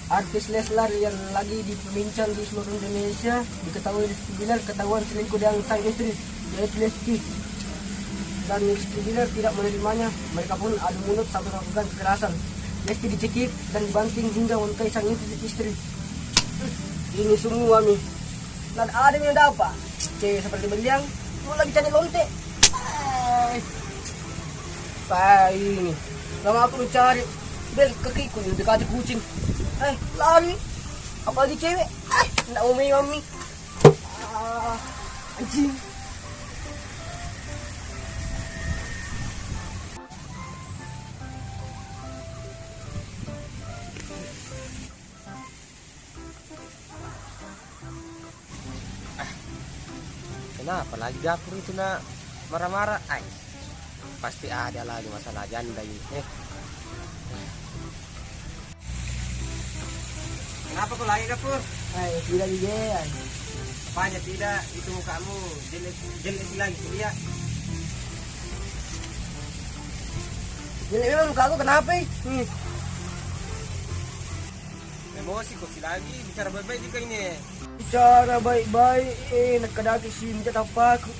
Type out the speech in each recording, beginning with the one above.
Artis Leslar yang lagi diperbincang di seluruh Indonesia diketahui Rizky Bilar ketahuan selingkuh dengan sang istri yaitu Lesti, dan Rizky Bilar tidak menerimanya. Mereka pun adu mulut sampai melakukan kekerasan. Lesti dicekik dan dibanting hingga melukai sang istri. Ini semua nih, dan ada yang dapat cewek seperti beliang mau lagi cari lonte. Ini lama aku mencari bel kakiku yang dekat kucing. Lari apalagi cewek. Nak umi anjing. Kenapa lagi dapur itu nak marah-marah? Pasti ada lagi masalah janda ini. Kenapa kau lagi dapur? Tidak juga. Apanya tidak? Itu mukamu jelek lagi kuliah. Jelek memang muka aku kenapa? Emosi kau sih lagi, bicara baik-baik juga ini. Bicara baik-baik, nak kedaki sih minta apa aku.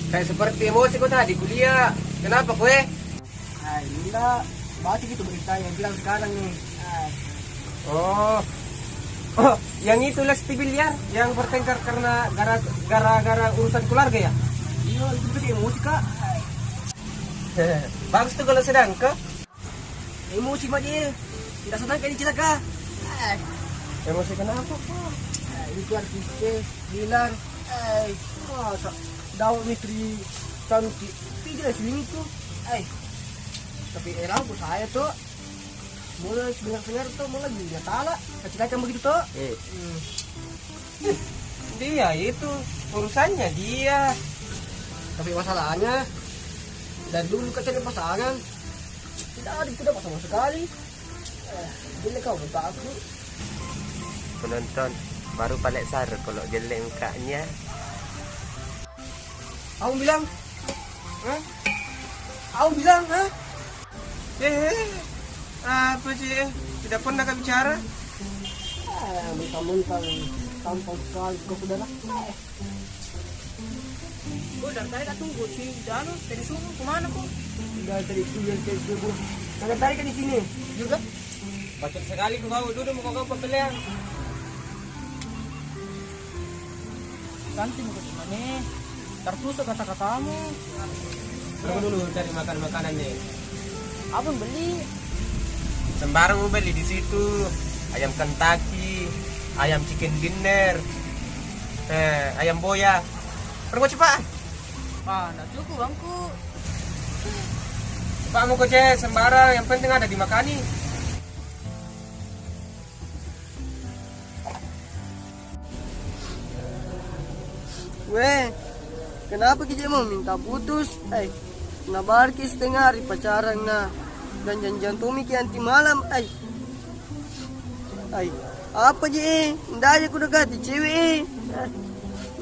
Kayak seperti emosi kau tadi kuliah. Kenapa kue? Enggak. Baca gitu berita yang bilang sekarang nih. Oh, yang itu Lesti Bilar yang bertengkar karena gara-gara urusan keluarga ya? Iya, itu juga emosi kak. Bagus tuh kalau sedang ke? Emosi mah dia. Tidak senang kayak cerita kak. Emosi kenapa kok? Itu artis Bilar. Masa daun istri cantik. Tidak sini tuh. Tapi aku saya tuh mulai sebengar tuh mulai nyata kecil begitu tuh. Dia itu urusannya dia. Tapi masalahnya dari dulu cari pasangan tidak ada sama sekali. Jadi kau minta aku. Penonton baru balik sadar kalau jelek mukanya. Aku bilang, Aku bilang, apa sih? Tidak pernah kau bicara? Mentang-mentang tampang sekali kau saudara. Gue dari tadi tak tunggu si Danu dari subuh kemana kok? Dari tadi subuh. Nggak tarik kan di sini juga. Bacot sekali kau duduk mau kau pembelian. Ganti mau ke mana? Tertusuk kata-katamu. Tunggu dulu cari makanan nih. Abang beli. Sembarang mau beli di situ. Ayam Kentucky, ayam chicken dinner, ayam boya. Perlu cepat. Nah cukup bangku. Pak mau kocek sembarang, yang penting ada dimakani. Weh, kenapa kita mau minta putus? Nabarki setengah hari pacaran na. Dan janjian Tommy ki anti malam. Apa je? Ndak aja ku dekati cewek.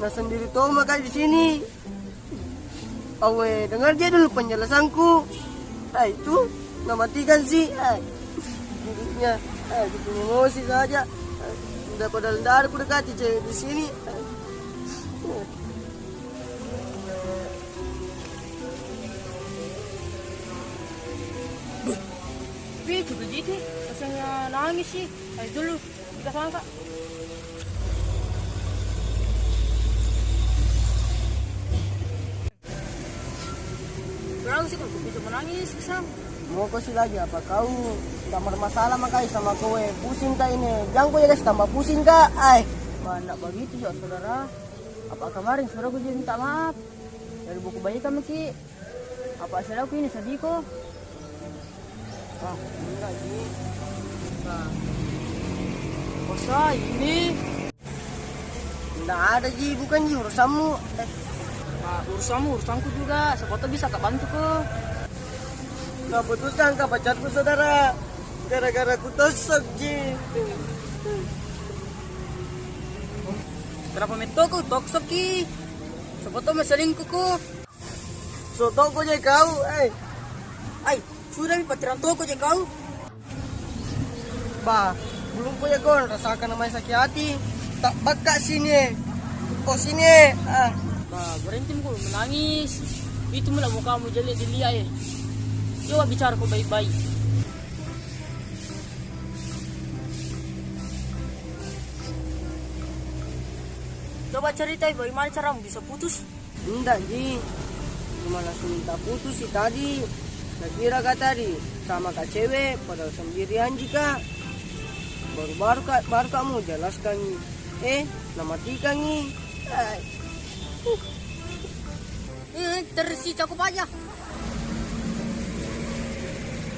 Nah sendiri tahu makan di sini. Awe, dengar dia dulu penjelasanku. Itu nggak matikan sih. Duduknya, bikin emosi saja. Udah padahal ndak ada ku dekati cewek di sini. Juga gitu, rasanya nangis sih. Ayo dulu, kita sangka. Berang sih kalau bisa menangis, Sam. Mau kau sih lagi apa kau? Tidak bermasalah makanya sama kowe. Pusing kak ini. Jangan kau ya guys tambah pusing kak. Banyak begitu ya saudara. Apa kemarin suruh aku jadi minta maaf? Dari buku bayi kamu Ki. Apa asal aku ini sedih kok? Ah, enggak Ji. Nah, masa ini? Enggak ada Ji, bukan Ji urusanmu. Nah, urusanku juga. Siapa tahu bisa kak bantu kok. Nggak putuskan ke pacarku saudara. Gara-gara ku tusuk Ji. Kenapa metoko toksok Ki? Siapa tahu selingkuh kok. So toko je kau, Ay, sudah mi patiran toko je kau. Bah, belum punya kau rasakan namanya sakit hati. Tak bakal sini. Oh sini. Ah. Nah, berhenti kok menangis. Itu mula mukamu jelek dilihat ya. Coba bicara kok baik-baik. Coba ceritain bagaimana caramu bisa putus. Enggak Ji. Cuma langsung minta putus sih tadi. Saya kira kak tadi sama kak cewek padahal sendirian jika. Baru kamu jelaskan nama tika nih. Tersi cukup aja.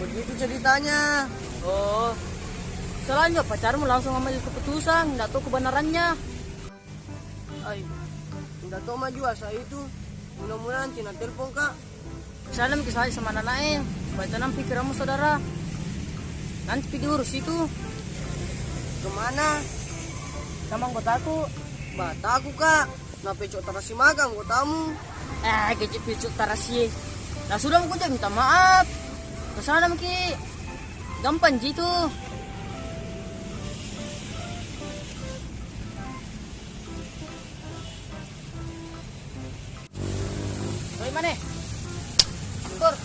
Begitu ceritanya. Oh, selanjutnya pacarmu langsung ambil keputusan, nggak tahu kebenarannya. Enggak tahu maju saya itu. Mudah-mudahan Cina telepon kak. Salam ke saya sama anak supaya tenang pikiranmu saudara. Nanti pergi urus itu. Kemana? Sama anggotaku. Bataku kak. Nah pecok terasi magang tamu. Kecil picuk tarasi. Nah sudah aku jangan minta maaf. Kesana Ki. Gampang gitu. Bagaimana? Tur.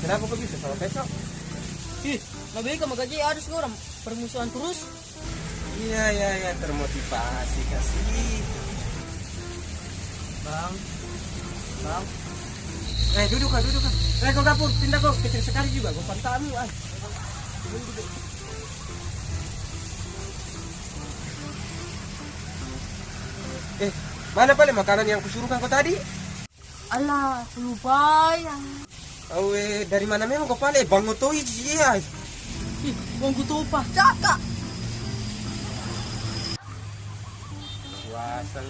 Kenapa kok bisa sama besok? Ih, nabi kamu gaji harus orang permusuhan terus. Iya, termotivasi kasih. Bang. Duduk kan. Kau dapur, pindah kau. Kecil sekali juga, kau pantamu. Mana paling makanan yang kusuruhkan kau tadi? Alah, aku lupa ya. Dari mana memang kau paling? Bang Otoi iya. Ih, bang kutupa. Cakak. Puasan.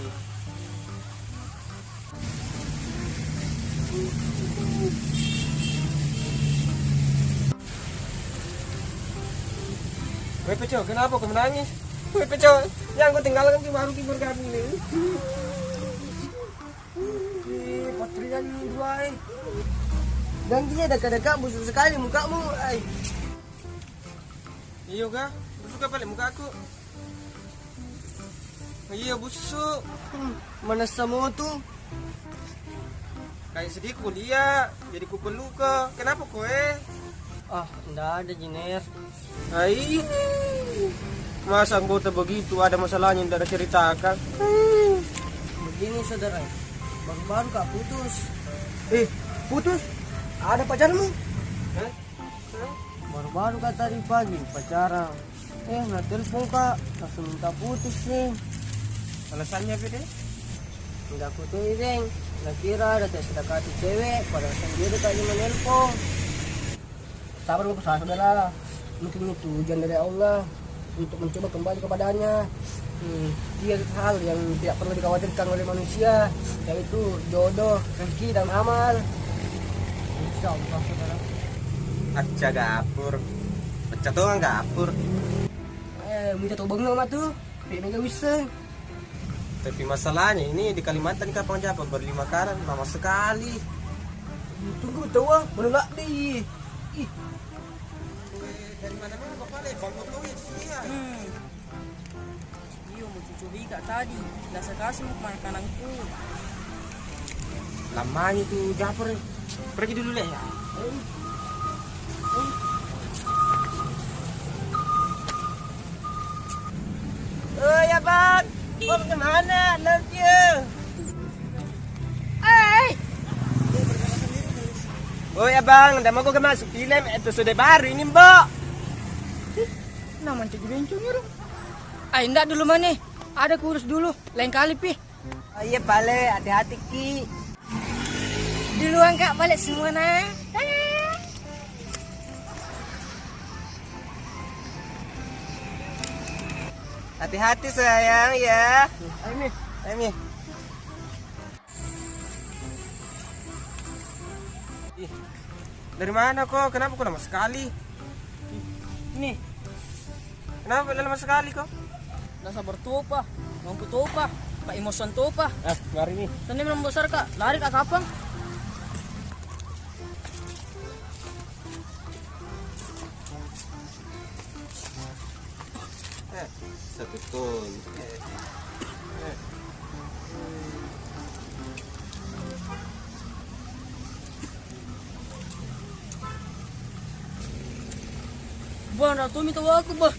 Weh Peco, kenapa kau menangis? Weh Peco, yang kau tinggalkan baru bergabung nih. Patrian dua Gantinya dekat-dekat busuk sekali mukamu. Iya kah? Busuk apa muka aku? Iya busuk. Mana semua tuh? Kayak sedih kuliah, jadi ku perlu ke. Kenapa kowe? Enggak ada Jiner. Masa anggota begitu ada masalahnya tidak ada ceritakan. Begini saudara, baru-baru kak putus. Putus? Ada pacarmu? Baru-baru kak tadi pagi pacaran. Nggak telepon kak, langsung minta putus nih. Alasannya apa deh? Nggak putus nih, nggak kira ada tes dekati cewek, padahal sendiri kak cuma nelpon. Sabar bu saudara, mungkin itu ujian dari Allah untuk mencoba kembali kepadanya. Dia hal yang tidak perlu dikhawatirkan oleh manusia, yaitu jodoh, rezeki dan amal. Insya Allah saudara. Acca gapur. Pecah tuh gapur. Minta tahu bang nama tuh, nggak bisa. Tapi masalahnya ini di Kalimantan kapan dapat berlima karan lama sekali. Tunggu tahu menolak deh. Dari mana mana bapak le bang tuh iya. Iyo mau cucu bika tadi. Nasa kasih mau makananku. Lamanya tuh Japur. Pergi dulu le ya. Ya bang, mau kemana? Nanti Ya bang, udah mau gue masuk film episode baru ini mbak. Naman cucu bencong ya. Enggak dulu mana. ada kurus dulu, lain kali pi. Oh, iya Pale, hati-hati Ki. Duluan Kak, balik semua nah. Hati-hati sayang ya. Ayo Mi. Ayo Mi. Ih, dari mana kok? Kenapa kok lama sekali? Nih, Kenapa lama sekali kok? nasa bertupa, mampu tupa, Pak Imosan tupa. Ah, mari nih. Tadi belum besar Kak, lari Kak kapang. Satu ton. Bang, Ratu minta aku, Bang.